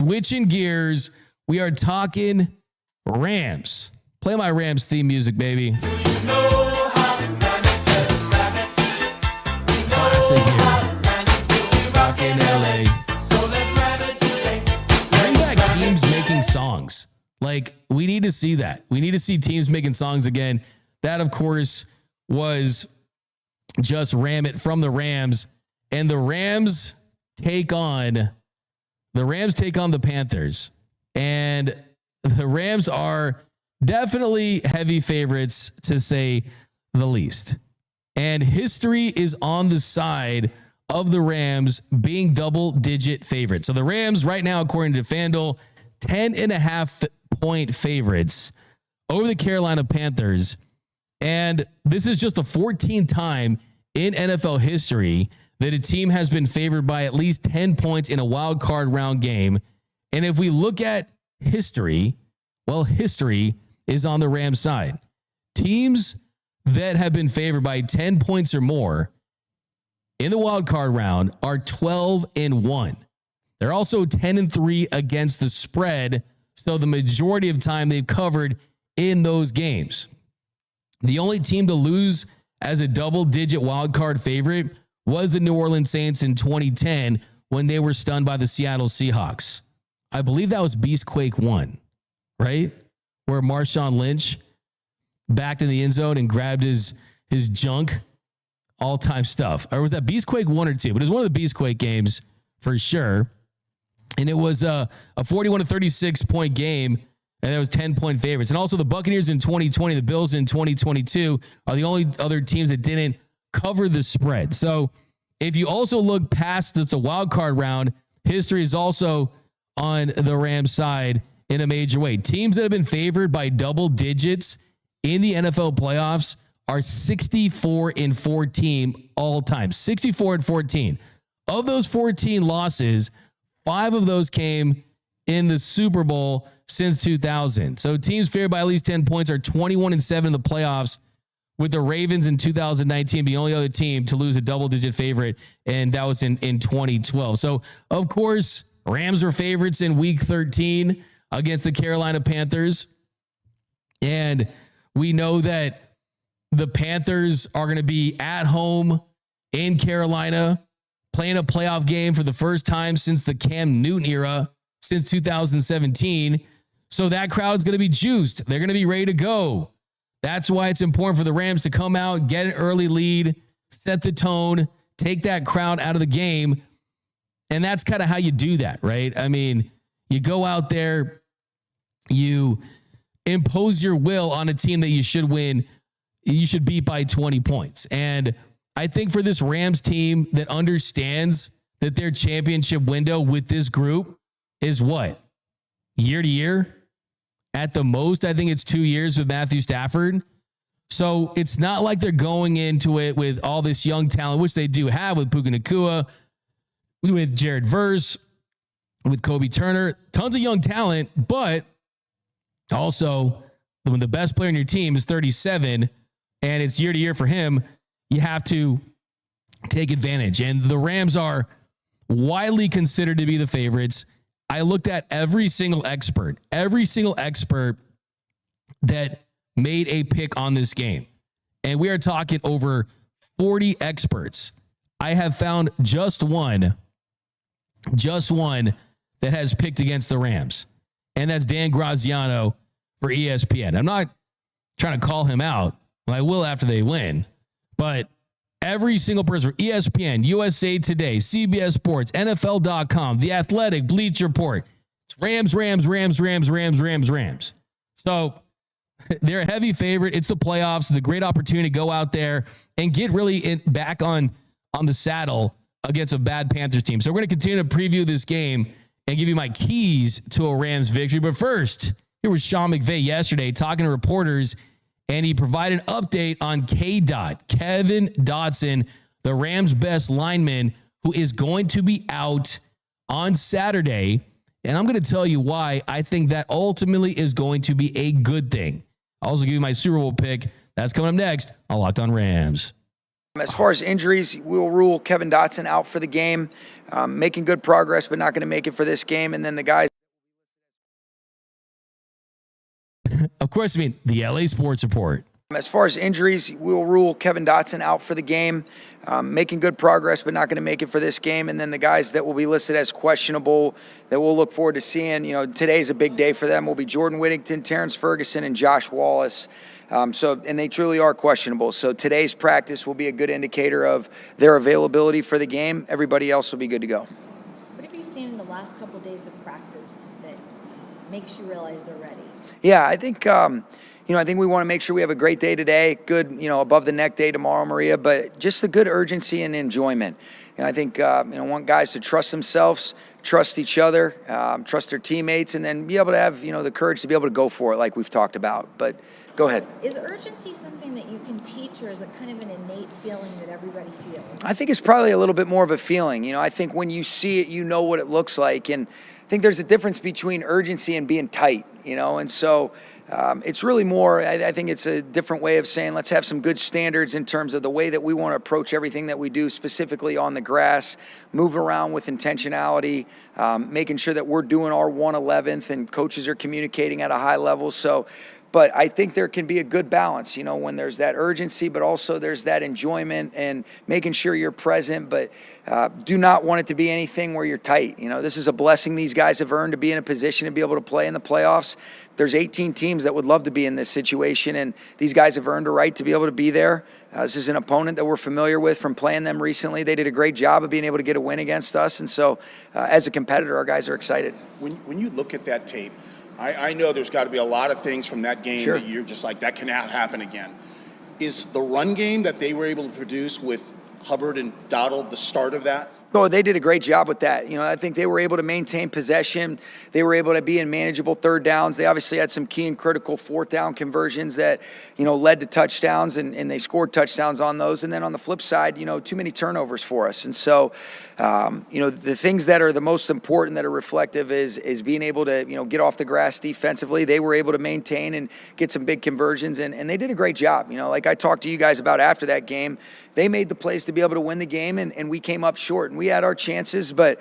Switching gears, we are talking Rams. Play my Rams theme music, baby. Classic here. Talking LA. Bring back teams making songs. Like, we need to see that. We need to see teams making songs again. That, of course, was Just Ram It from the Rams. And the Rams take on the Panthers. And the Rams are definitely heavy favorites, to say the least. And history is on the side of the Rams being double-digit favorites. So the Rams right now, according to FanDuel, 10.5-point favorites over the Carolina Panthers. And this is just the 14th time in NFL history that a team has been favored by at least 10 points in a wild card round game. And if we look at history, well, history is on the Rams side. Teams that have been favored by 10 points or more in the wild card round are 12-1. They're also 10-3 against the spread. So the majority of time they've covered in those games. The only team to lose as a double-digit wild card favorite was the New Orleans Saints in 2010 when they were stunned by the Seattle Seahawks. I believe that was Beastquake 1, right? Where Marshawn Lynch backed in the end zone and grabbed his junk, all-time stuff. Or was that Beastquake 1 or 2? But it was one of the Beastquake games for sure. And it was a 41-36 point game, and that was 10-point favorites. And also the Buccaneers in 2020, the Bills in 2022 are the only other teams that didn't cover the spread. So if you also look past the wild card round, history is also on the Rams side in a major way. Teams that have been favored by double digits in the NFL playoffs are 64-14 all time. 64-14. Of those 14 losses, 5 of those came in the Super Bowl since 2000. So teams favored by at least 10 points are 21-7 in the playoffs, with the Ravens in 2019 being the only other team to lose a double-digit favorite, and that was in 2012. So, of course, Rams were favorites in Week 13 against the Carolina Panthers, and we know that the Panthers are going to be at home in Carolina, playing a playoff game for the first time since the Cam Newton era, since 2017. So that crowd is going to be juiced. They're going to be ready to go. That's why it's important for the Rams to come out, get an early lead, set the tone, take that crowd out of the game. And that's kind of how you do that, right? I mean, you go out there, you impose your will on a team that you should win, you should beat by 20 points. And I think for this Rams team that understands that their championship window with this group is what? Year to year? At the most, I think it's 2 years with Matthew Stafford. So it's not like they're going into it with all this young talent, which they do have with Puka Nacua, with Jared Verse, with Kobe Turner, tons of young talent, but also when the best player in your team is 37 and it's year to year for him, you have to take advantage. And the Rams are widely considered to be the favorites. I looked at every single expert that made a pick on this game. And we are talking over 40 experts. I have found just one that has picked against the Rams. And that's Dan Graziano for ESPN. I'm not trying to call him out. I will after they win. But every single person from ESPN, USA Today, CBS Sports, NFL.com, The Athletic, Bleacher Report, it's Rams. So they're a heavy favorite. It's the playoffs. It's a great opportunity to go out there and get really back on the saddle against a bad Panthers team. So we're going to continue to preview this game and give you my keys to a Rams victory. But first, here was Sean McVay yesterday talking to reporters, and he provided an update on Kevin Dotson, the Rams' best lineman, who is going to be out on Saturday. And I'm going to tell you why I think that ultimately is going to be a good thing. I'll also give you my Super Bowl pick. That's coming up next on Locked On Rams. As far as injuries, we'll rule Kevin Dotson out for the game, making good progress, but not going to make it for this game. And then the guys. Of course, the LA Sports Report. As far as injuries, we'll rule Kevin Dotson out for the game, making good progress, but not going to make it for this game. And then the guys that will be listed as questionable that we'll look forward to seeing, today's a big day for them will be Jordan Whittington, Terrence Ferguson, and Josh Wallace. And they truly are questionable. So today's practice will be a good indicator of their availability for the game. Everybody else will be good to go. What have you seen in the last couple of days of practice that makes you realize they're ready? Yeah, I think I think we want to make sure we have a great day today, good, above the neck day tomorrow, Maria, but just the good urgency and enjoyment. I think, want guys to trust themselves, trust each other, trust their teammates, and then be able to have, the courage to be able to go for it like we've talked about. But go ahead. Is urgency something that you can teach, or is it kind of an innate feeling that everybody feels? I think it's probably a little bit more of a feeling. I think when you see it, you know what it looks like. And I think there's a difference between urgency and being tight, and so it's really more, I think it's a different way of saying let's have some good standards in terms of the way that we want to approach everything that we do, specifically on the grass, move around with intentionality, making sure that we're doing our 1/11th and coaches are communicating at a high level. But I think there can be a good balance, when there's that urgency, but also there's that enjoyment and making sure you're present, but do not want it to be anything where you're tight. This is a blessing these guys have earned to be in a position to be able to play in the playoffs. There's 18 teams that would love to be in this situation, and these guys have earned a right to be able to be there. This is an opponent that we're familiar with from playing them recently. They did a great job of being able to get a win against us, and so as a competitor, our guys are excited. When you look at that tape, I know there's got to be a lot of things from that game Sure. that you're just like, that cannot happen again. Is the run game that they were able to produce with Hubbard and Donald the start of that? Oh, they did a great job with that. I think they were able to maintain possession. They were able to be in manageable third downs. They obviously had some key and critical fourth down conversions that, led to touchdowns, and they scored touchdowns on those. And then on the flip side, too many turnovers for us. And so, the things that are the most important that are reflective is being able to, get off the grass defensively. They were able to maintain and get some big conversions, and they did a great job. Like I talked to you guys about after that game, they made the plays to be able to win the game, and we came up short, and we had our chances, but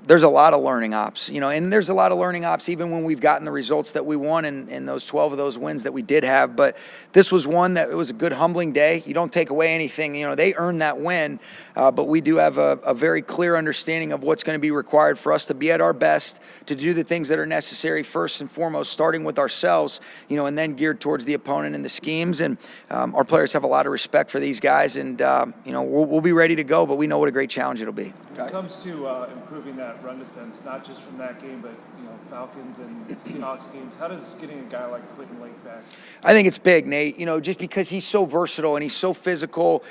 there's a lot of learning ops, and there's a lot of learning ops even when we've gotten the results that we won and those 12 of those wins that we did have. But this was one that it was a good humbling day. You don't take away anything. They earned that win, but we do have a very clear understanding of what's going to be required for us to be at our best, to do the things that are necessary first and foremost, starting with ourselves, and then geared towards the opponent and the schemes. And our players have a lot of respect for these guys, and we'll be ready to go, but we know what a great challenge it'll be. When it comes to improving that run defense, not just from that game, but Falcons and Seahawks games, how does getting a guy like Quentin Lake back? I think it's big, Nate. Just because he's so versatile and he's so physical,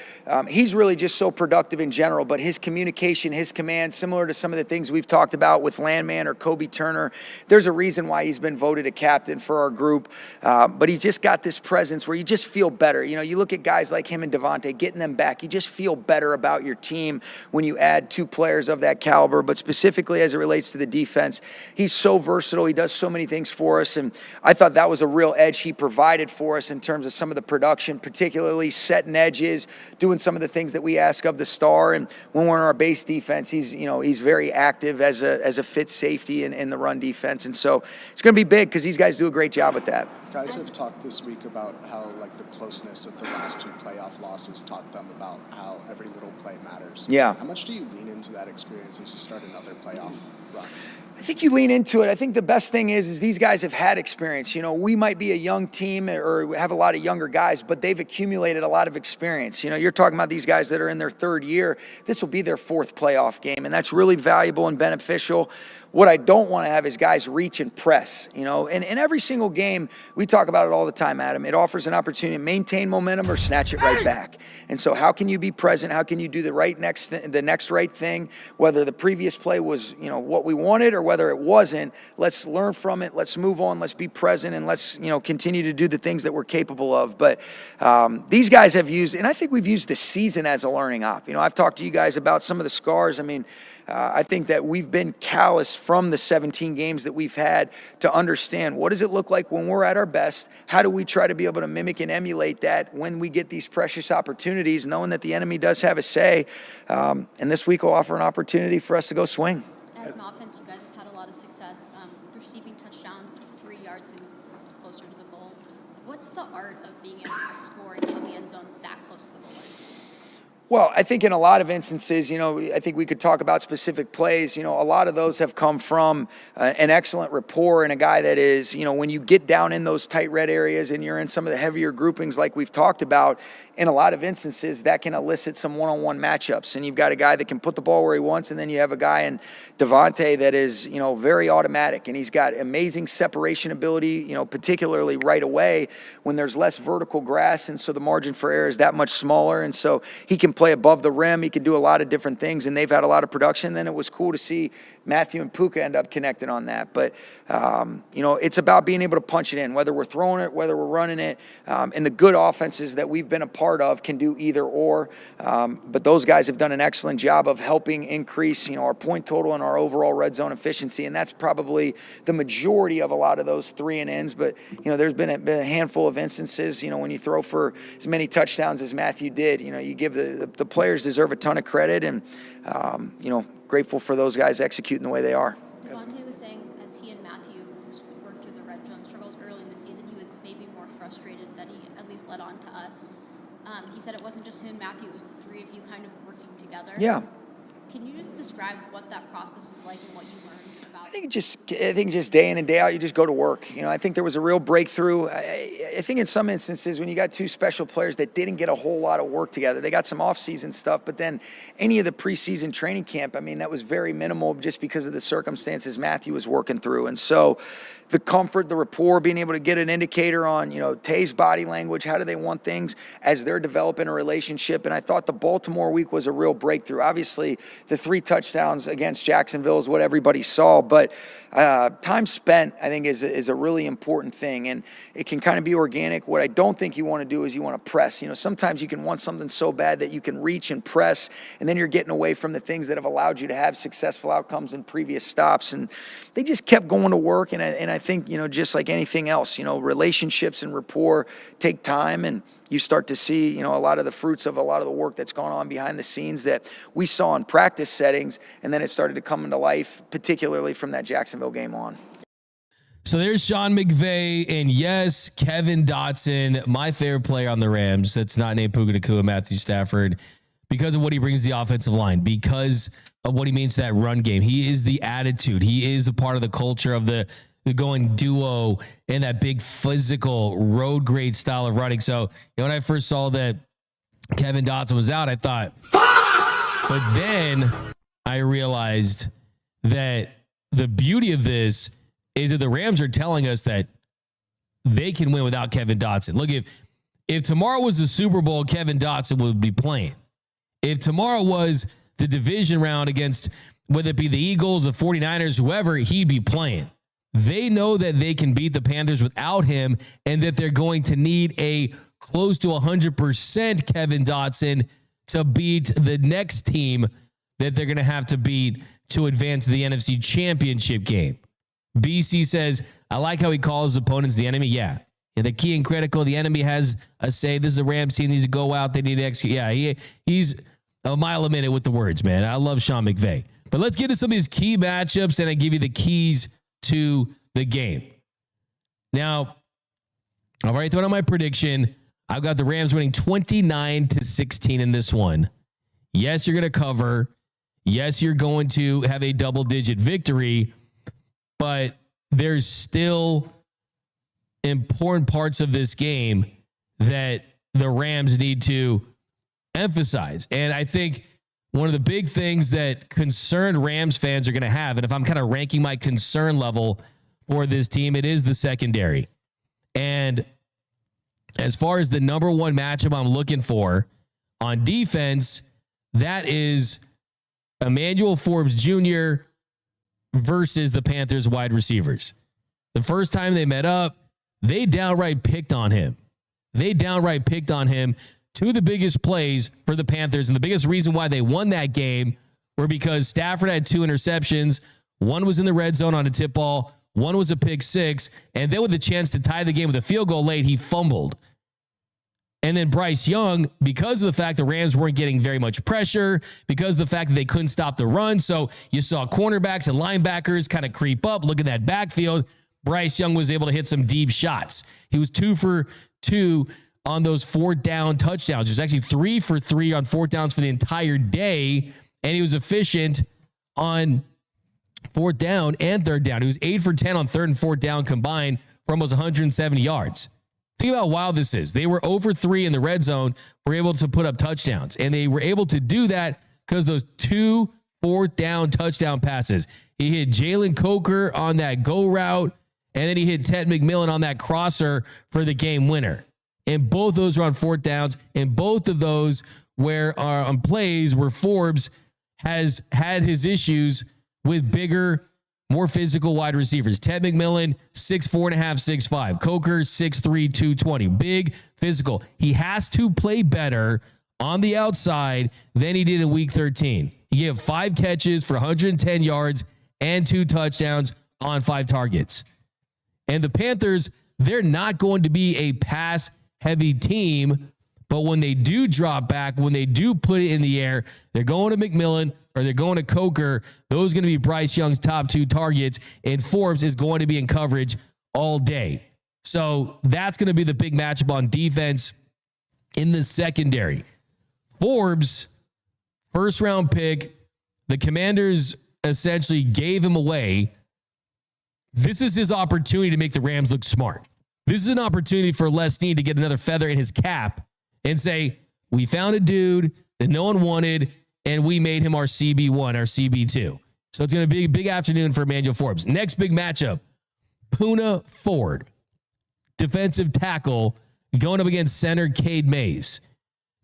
he's really just so productive in general. But his communication, his command, similar to some of the things we've talked about with Landman or Kobe Turner, there's a reason why he's been voted a captain for our group. But he's just got this presence where you just feel better. You look at guys like him and Devontae, getting them back, you just feel better about your team when you add two players of that caliber. But specifically as it relates to the defense, he's so versatile. He does so many things for us, and I thought that was a real edge he provided for us in terms of some of the production, particularly setting edges, doing some of the things that we ask of the star. And when we're in our base defense, he's very active as a fit safety in the run defense, and so it's going to be big because these guys do a great job with that. Guys have talked this week about how the closeness of the last two playoff losses taught them about how every little play matters. Yeah. How much do you lean into that experience as you start another playoff run? I think you lean into it. I think the best thing is these guys have had experience. We might be a young team or have a lot of younger guys, but they've accumulated a lot of experience. You're talking about these guys that are in their third year. This will be their fourth playoff game, and that's really valuable and beneficial. What I don't want to have is guys reach and press, and in every single game, we talk about it all the time, Adam. It offers an opportunity to maintain momentum or snatch it right back. And so how can you be present? How can you do the next right thing? thing, whether the previous play was, what we wanted or whether it wasn't. Let's learn from it. Let's move on. Let's be present, and let's, continue to do the things that we're capable of. But these guys have used, and I think we've used the season as a learning op. I've talked to you guys about some of the scars. I think that we've been callous from the 17 games that we've had to understand what does it look like when we're at our best? How do we try to be able to mimic and emulate that when we get these precious opportunities, knowing that the enemy does have a say? And this week will offer an opportunity for us to go swing. As an offense, you guys have had a lot of success receiving touchdowns 3 yards and closer to the goal. What's the art of being able to score and get in the end zone that close to the goal line? Well, I think in a lot of instances, I think we could talk about specific plays. A lot of those have come from an excellent rapport and a guy that is, when you get down in those tight red areas and you're in some of the heavier groupings like we've talked about, in a lot of instances, that can elicit some one-on-one matchups. And you've got a guy that can put the ball where he wants, and then you have a guy in Devontae that is, very automatic. And he's got amazing separation ability, particularly right away when there's less vertical grass. And so the margin for error is that much smaller. And so he can play above the rim. He can do a lot of different things, and they've had a lot of production. Then it was cool to see Matthew and Puka end up connecting on that. But, it's about being able to punch it in, whether we're throwing it, whether we're running it. And the good offenses that we've been a part of can do either or. But those guys have done an excellent job of helping increase, our point total and our overall red zone efficiency. And that's probably the majority of a lot of those 3 and ins. But, there's been a handful of instances, when you throw for as many touchdowns as Matthew did, you give the players deserve a ton of credit, and, grateful for those guys executing the way they are. Devontae was saying as he and Matthew worked through the red zone struggles early in the season, he was maybe more frustrated that he at least led on to us. He said it wasn't just him and Matthew, it was the 3 of you kind of working together. Yeah. Can you just describe what that process was like and what you learned about I think just day in and day out, you just go to work. I think there was a real breakthrough. I think in some instances when you got 2 special players that didn't get a whole lot of work together, they got some off-season stuff, but then any of the preseason training camp, that was very minimal just because of the circumstances Matthew was working through. And so the comfort, the rapport, being able to get an indicator on, Tay's body language, how do they want things as they're developing a relationship. And I thought the Baltimore week was a real breakthrough. Obviously, the 3 touchdowns against Jacksonville is what everybody saw, but time spent, I think, is a really important thing, and it can kind of be organic. What I don't think you want to do is you want to press. Sometimes you can want something so bad that you can reach and press, and then you're getting away from the things that have allowed you to have successful outcomes in previous stops. And they just kept going to work, and I think, just like anything else, relationships and rapport take time, and you start to see, a lot of the fruits of a lot of the work that's gone on behind the scenes that we saw in practice settings, and then it started to come into life, particularly from that Jacksonville game on. So there's Sean McVay, and yes, Kevin Dotson, my favorite player on the Rams. That's not named Puka Nacua, Matthew Stafford, because of what he brings to the offensive line, because of what he means to that run game. He is the attitude. He is a part of the culture of the going duo and that big physical road grade style of running. So when I first saw that Kevin Dotson was out, I thought, but then I realized that the beauty of this is that the Rams are telling us that they can win without Kevin Dotson. Look, if tomorrow was the Super Bowl, Kevin Dotson would be playing. If tomorrow was the division round against, whether it be the Eagles, the 49ers, whoever, he'd be playing. They know that they can beat the Panthers without him, and that they're going to need a close to 100% Kevin Dotson to beat the next team that they're going to have to beat to advance to the NFC Championship game. BC says, I like how he calls opponents the enemy. Yeah. The key and critical, the enemy has a say. This is a Rams team. Needs to go out. They need to execute. Yeah, he's a mile a minute with the words, man. I love Sean McVay. But let's get to some of these key matchups, and I give you the keys to the game. Now, I've already thrown out my prediction. I've got the Rams winning 29-16 in this one. Yes, you're going to cover. Yes, you're going to have a double-digit victory, but there's still important parts of this game that the Rams need to emphasize. And I think one of the big things that concerned Rams fans are going to have, and if I'm kind of ranking my concern level for this team, it is the secondary. And as far as the number one matchup I'm looking for on defense, that is Emmanuel Forbes Jr. versus the Panthers wide receivers. The first time they met up, they downright picked on him. Two of the biggest plays for the Panthers, and the biggest reason why they won that game were because Stafford had 2 interceptions. One was in the red zone on a tip ball. One was a pick 6. And then with the chance to tie the game with a field goal late, he fumbled. And then Bryce Young, because of the fact the Rams weren't getting very much pressure, because of the fact that they couldn't stop the run, so you saw cornerbacks and linebackers kind of creep up, look at that backfield. Bryce Young was able to hit some deep shots. He was 2 for 2 on those 4th down touchdowns. He was actually 3 for 3 on 4th downs for the entire day, and he was efficient on 4th down and 3rd down. He was 8 for 10 on 3rd and 4th down combined for almost 170 yards. Think about how wild this is. They were over 3 in the red zone, were able to put up touchdowns, and they were able to do that because those 2 4th down touchdown passes. He hit Jalen Coker on that go route, and then he hit Ted McMillan on that crosser for the game winner. And both those were on 4th downs, and both of those were on plays where Forbes has had his issues with bigger, more physical wide receivers. Ted McMillan, 6'4.5", 6'5". Coker, 6'3", 220. Big, physical. He has to play better on the outside than he did in Week 13. He had 5 catches for 110 yards and 2 touchdowns on 5 targets. And the Panthers, they're not going to be a pass-heavy team, but when they do drop back, when they do put it in the air, they're going to McMillan or they're going to Coker. Those are going to be Bryce Young's top 2 targets, and Forbes is going to be in coverage all day. So that's going to be the big matchup on defense in the secondary. Forbes, first-round pick, the Commanders essentially gave him away. This is his opportunity to make the Rams look smart. This is an opportunity for Les Snead to get another feather in his cap and say, we found a dude that no one wanted, and we made him our CB1, our CB2. So it's going to be a big afternoon for Emmanuel Forbes. Next big matchup, Poona Ford, defensive tackle, going up against center Cade Mays.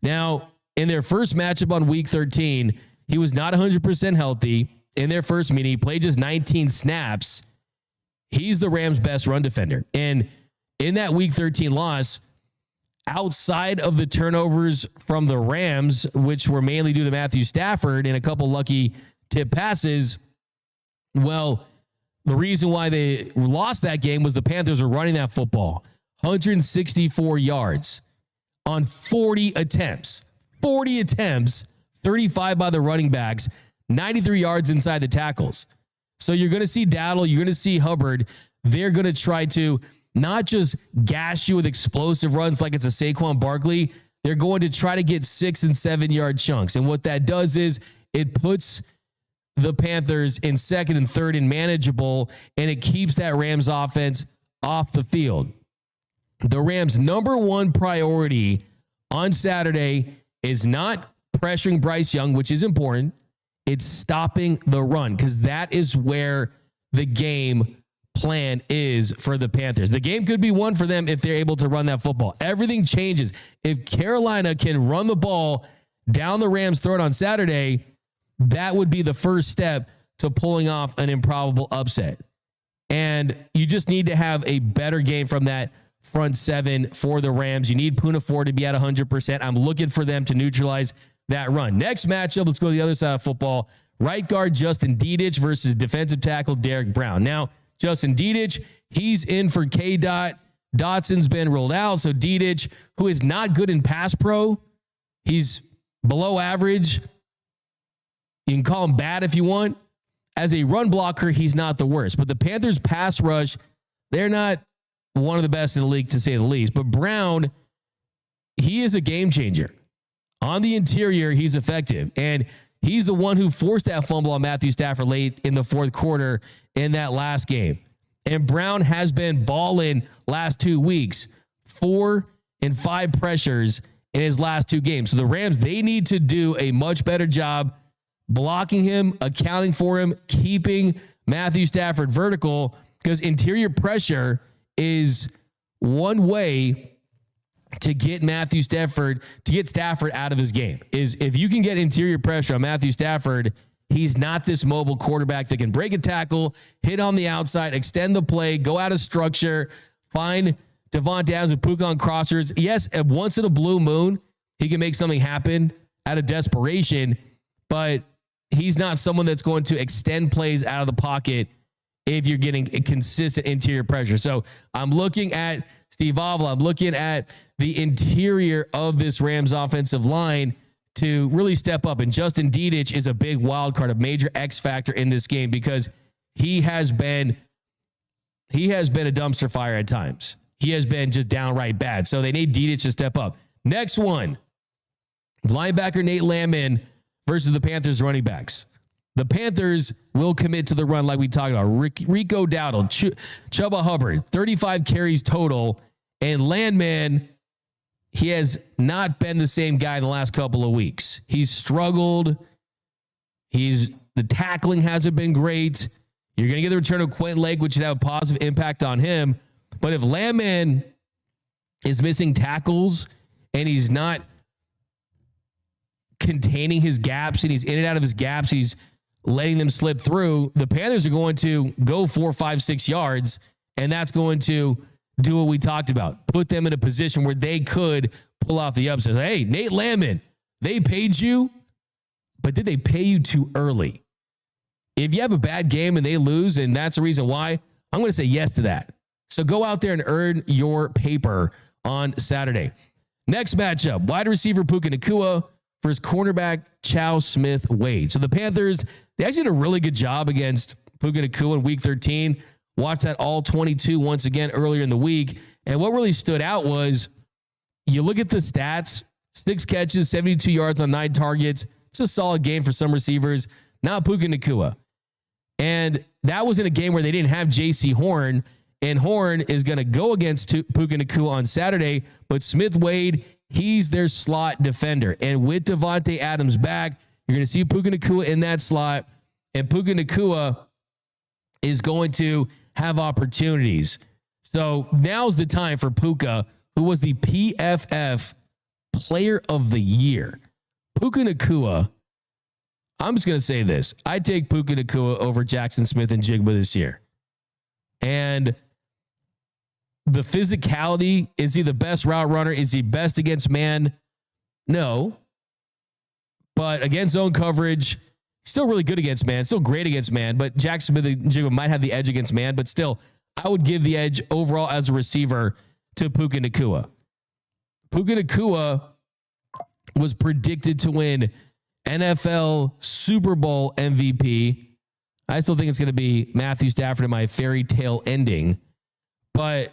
Now, in their first matchup on Week 13, he was not 100% healthy. In their first meeting, he played just 19 snaps. He's the Rams' best run defender. And in that Week 13 loss, outside of the turnovers from the Rams, which were mainly due to Matthew Stafford and a couple lucky tip passes, well, the reason why they lost that game was the Panthers were running that football. 164 yards on 40 attempts. 40 attempts, 35 by the running backs, 93 yards inside the tackles. So you're going to see Dowdle, you're going to see Hubbard. They're going to try to not just gash you with explosive runs like it's a Saquon Barkley. They're going to try to get 6 and 7 yard chunks. And what that does is it puts the Panthers in 2nd and 3rd and manageable, and it keeps that Rams offense off the field. The Rams' number 1 priority on Saturday is not pressuring Bryce Young, which is important. It's stopping the run, because that is where the game plan is for the Panthers. The game could be won for them if they're able to run that football. Everything changes. If Carolina can run the ball down the Rams' throat on Saturday, that would be the first step to pulling off an improbable upset. And you just need to have a better game from that front 7 for the Rams. You need Poona Ford to be at 100%. I'm looking for them to neutralize that run. Next matchup, let's go to the other side of football. Right guard Justin Dedich versus defensive tackle Derek Brown. Now, Justin Dedich, he's in for K-Dot. Dotson's been ruled out, so Dedich, who is not good in pass pro, he's below average. You can call him bad if you want. As a run blocker, he's not the worst. But the Panthers' pass rush, they're not one of the best in the league, to say the least. But Brown, he is a game changer. On the interior, he's effective. And he's the one who forced that fumble on Matthew Stafford late in the 4th quarter in that last game. And Brown has been balling last 2 weeks, 4 and 5 pressures in his last 2 games. So the Rams, they need to do a much better job blocking him, accounting for him, keeping Matthew Stafford vertical, because interior pressure is one way to get Stafford out of his game. Is if you can get interior pressure on Matthew Stafford, he's not this mobile quarterback that can break a tackle, hit on the outside, extend the play, go out of structure, find Davante Adams with Puka on crossers. Yes, once in a blue moon, he can make something happen out of desperation, but he's not someone that's going to extend plays out of the pocket if you're getting a consistent interior pressure. So I'm looking at Steve Avila. I'm looking at the interior of this Rams offensive line to really step up. And Justin Dedich is a big wild card, a major X factor in this game because he has been a dumpster fire at times. He has been just downright bad. So they need Dedich to step up. Next one, linebacker Nate Landman versus the Panthers running backs. The Panthers will commit to the run like we talked about. Rico Dowdle, Chuba Hubbard, 35 carries total. And Landman, he has not been the same guy in the last couple of weeks. He's struggled. The tackling hasn't been great. You're going to get the return of Quentin Lake, which should have a positive impact on him. But if Landman is missing tackles and he's not containing his gaps and he's in and out of his gaps, he's letting them slip through, the Panthers are going to go 4, 5, 6 yards, and that's going to do what we talked about. Put them in a position where they could pull off the upset. Hey, Nate Landman, they paid you, but did they pay you too early? If you have a bad game and they lose, and that's the reason why, I'm going to say yes to that. So go out there and earn your paper on Saturday. Next matchup, wide receiver Puka Nacua versus cornerback Chow Smith-Wade. So the Panthers, they actually did a really good job against Puka Nacua in week 13. Watched that all 22 once again earlier in the week. And what really stood out was you look at the stats, 6 catches, 72 yards on 9 targets. It's a solid game for some receivers, not Puka Nacua. And that was in a game where they didn't have J.C. Horn, and Horn is going to go against Puka Nacua on Saturday, but Smith-Wade, he's their slot defender. And with Davante Adams back, you're going to see Puka Nacua in that slot, and Puka Nacua is going to have opportunities. So now's the time for Puka, who was the PFF Player of the Year. Puka Nacua, I'm just going to say this. I take Puka Nacua over Jackson Smith and Jigba this year. And the physicality, is he the best route runner? Is he best against man? No. But against zone coverage, still really good against man, still great against man, but Jackson Smith and Jigba might have the edge against man, but still, I would give the edge overall as a receiver to Puka Nacua. Puka Nacua was predicted to win NFL Super Bowl MVP. I still think it's going to be Matthew Stafford in my fairy tale ending. But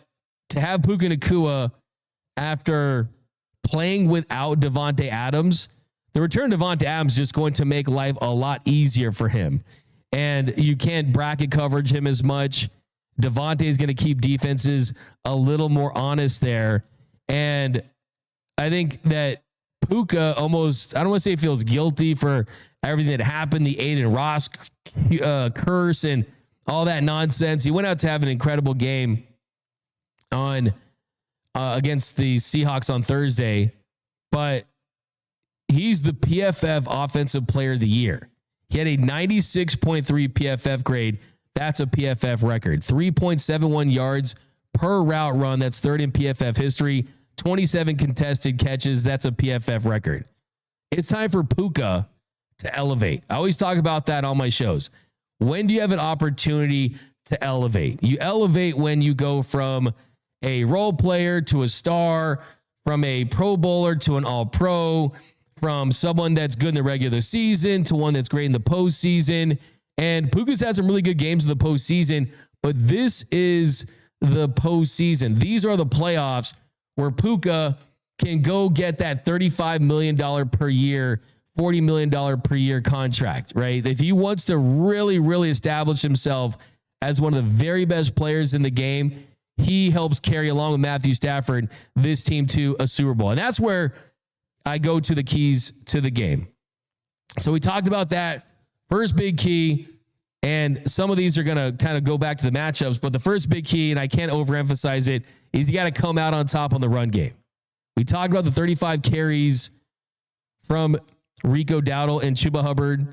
to have Puka Nacua after playing without Davante Adams, the return of Davante Adams is just going to make life a lot easier for him. And you can't bracket coverage him as much. Davante is going to keep defenses a little more honest there. And I think that Puka almost, I don't want to say feels guilty for everything that happened, the Aiden Ross curse and all that nonsense. He went out to have an incredible game on against the Seahawks on Thursday, but he's the PFF Offensive Player of the Year. He had a 96.3 PFF grade. That's a PFF record. 3.71 yards per route run. That's third in PFF history. 27 contested catches. That's a PFF record. It's time for Puka to elevate. I always talk about that on my shows. When do you have an opportunity to elevate? You elevate when you go from a role player to a star, from a Pro Bowler to an All-Pro, from someone that's good in the regular season to one that's great in the postseason. And Puka's had some really good games in the postseason, but this is the postseason. These are the playoffs where Puka can go get that $35 million per year, $40 million per year contract, right? If he wants to really, really establish himself as one of the very best players in the game, he helps carry along with Matthew Stafford this team to a Super Bowl. And that's where I go to the keys to the game. So we talked about that first big key, and some of these are going to kind of go back to the matchups, but the first big key, and I can't overemphasize it, is you got to come out on top on the run game. We talked about the 35 carries from Rico Dowdle and Chuba Hubbard,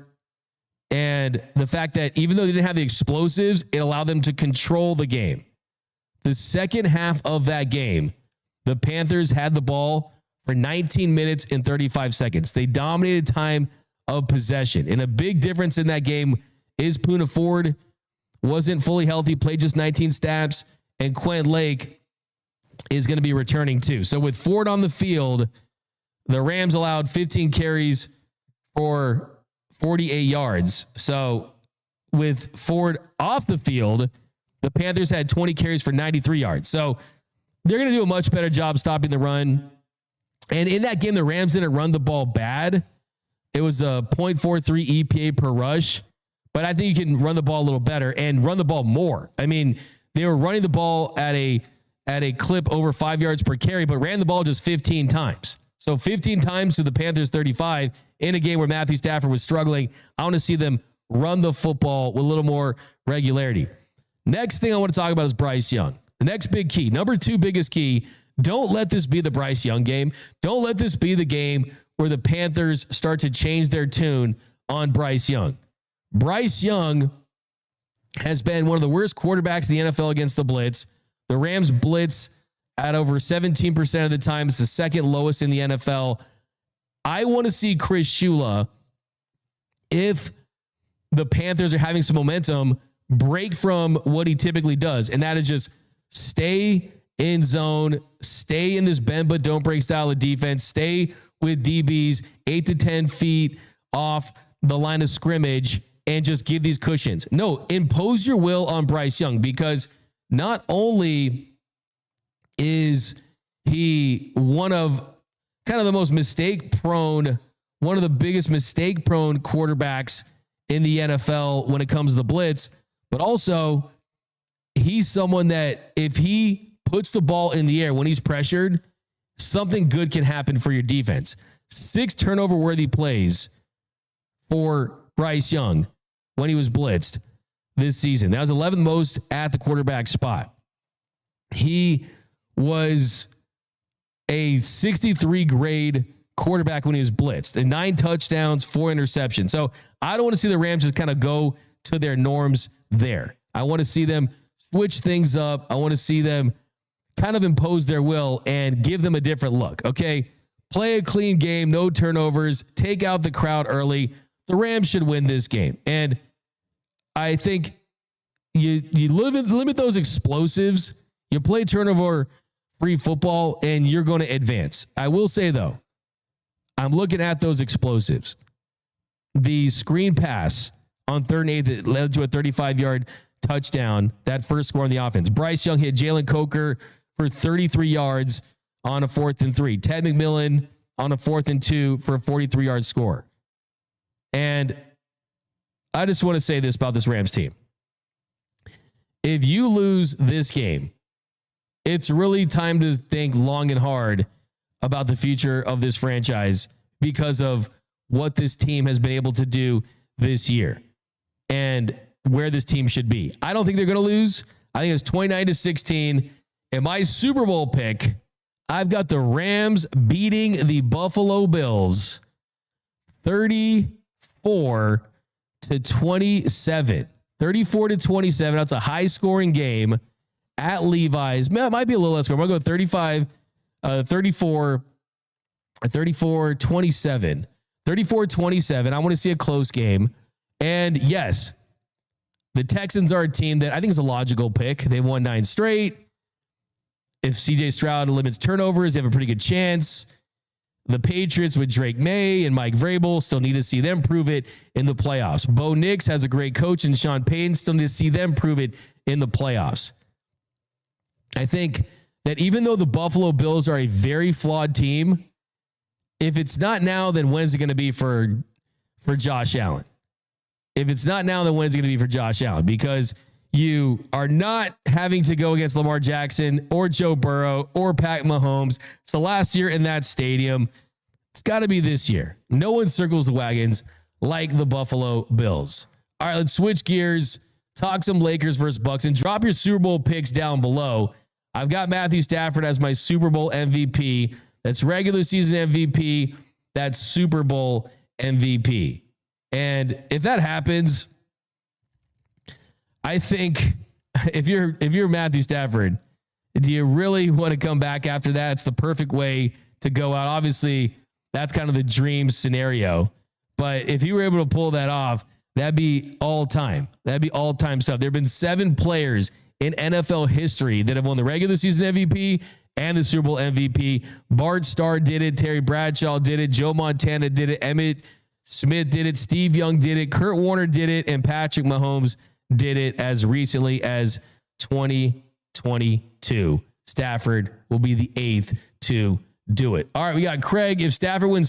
And the fact that even though they didn't have the explosives, it allowed them to control the game. The second half of that game, the Panthers had the ball for 19 minutes and 35 seconds. They dominated time of possession. And a big difference in that game is Poona Ford wasn't fully healthy, played just 19 snaps, and Quentin Lake is going to be returning too. So with Ford on the field, the Rams allowed 15 carries for 48 yards. So with Ford off the field, the Panthers had 20 carries for 93 yards. So they're going to do a much better job stopping the run. And in that game, the Rams didn't run the ball bad. It was a 0.43 EPA per rush, but I think you can run the ball a little better and run the ball more. I mean, they were running the ball at a clip over 5 yards per carry, but ran the ball just 15 times. So 15 times to the Panthers 35 in a game where Matthew Stafford was struggling. I want to see them run the football with a little more regularity. Next thing I want to talk about is Bryce Young. The next big key, number 2 biggest key, don't let this be the Bryce Young game. Don't let this be the game where the Panthers start to change their tune on Bryce Young. Bryce Young has been one of the worst quarterbacks in the NFL against the blitz. The Rams blitz at over 17% of the time. It's the second lowest in the NFL. I want to see Chris Shula, if the Panthers are having some momentum, break from what he typically does. And that is just stay in zone, stay in this bend but don't break style of defense, stay with DBs 8 to 10 feet off the line of scrimmage and just give these cushions. No, impose your will on Bryce Young, because not only is he one of kind of the most mistake-prone, one of the biggest mistake-prone quarterbacks in the NFL when it comes to the blitz, but also he's someone that if he puts the ball in the air when he's pressured, something good can happen for your defense. 6 turnover-worthy plays for Bryce Young when he was blitzed this season. That was 11th most at the quarterback spot. He was a 63 grade quarterback when he was blitzed, and 9 touchdowns, 4 interceptions. So I don't want to see the Rams just kind of go to their norms there. I want to see them switch things up. I want to see them kind of impose their will and give them a different look. Okay. Play a clean game, no turnovers, take out the crowd early. The Rams should win this game. And I think you limit those explosives. You play turnover-free football, and you're going to advance. I will say, though, I'm looking at those explosives. The screen pass on 3rd and 8 that led to a 35-yard touchdown, that first score on the offense. Bryce Young hit Jalen Coker for 33 yards on a 4th and 3. Ted McMillan on a 4th and 2 for a 43-yard score. And I just want to say this about this Rams team. If you lose this game, it's really time to think long and hard about the future of this franchise because of what this team has been able to do this year and where this team should be. I don't think they're going to lose. I think it's 29-16. And my Super Bowl pick, I've got the Rams beating the Buffalo Bills 34-27. 34-27. That's a high scoring game at Levi's. It might be a little less score. I'm going to go 34-27. 34-27. I want to see a close game. And yes, the Texans are a team that I think is a logical pick. They've won 9 straight. If CJ Stroud limits turnovers, they have a pretty good chance. The Patriots with Drake May and Mike Vrabel, still need to see them prove it in the playoffs. Bo Nix has a great coach, and Sean Payton, still need to see them prove it in the playoffs. I think that even though the Buffalo Bills are a very flawed team, if it's not now, then when is it going to be for Josh Allen? If it's not now, then when is it going to be for Josh Allen? Because you are not having to go against Lamar Jackson or Joe Burrow or Pat Mahomes. It's the last year in that stadium. It's got to be this year. No one circles the wagons like the Buffalo Bills. All right, let's switch gears, talk some Lakers versus Bucks, and drop your Super Bowl picks down below. I've got Matthew Stafford as my Super Bowl MVP. That's regular season MVP. That's Super Bowl MVP. And if that happens, I think if you're Matthew Stafford, do you really want to come back after that? It's the perfect way to go out. Obviously, that's kind of the dream scenario. But if you were able to pull that off, that'd be all time. That'd be all time stuff. There have been 7 players in NFL history that have won the regular season MVP and the Super Bowl MVP. Bart Starr did it. Terry Bradshaw did it. Joe Montana did it. Emmitt Smith did it. Steve Young did it. Kurt Warner did it. And Patrick Mahomes did it as recently as 2022. Stafford will be the 8th to do it. All right, we got Craig. If Stafford wins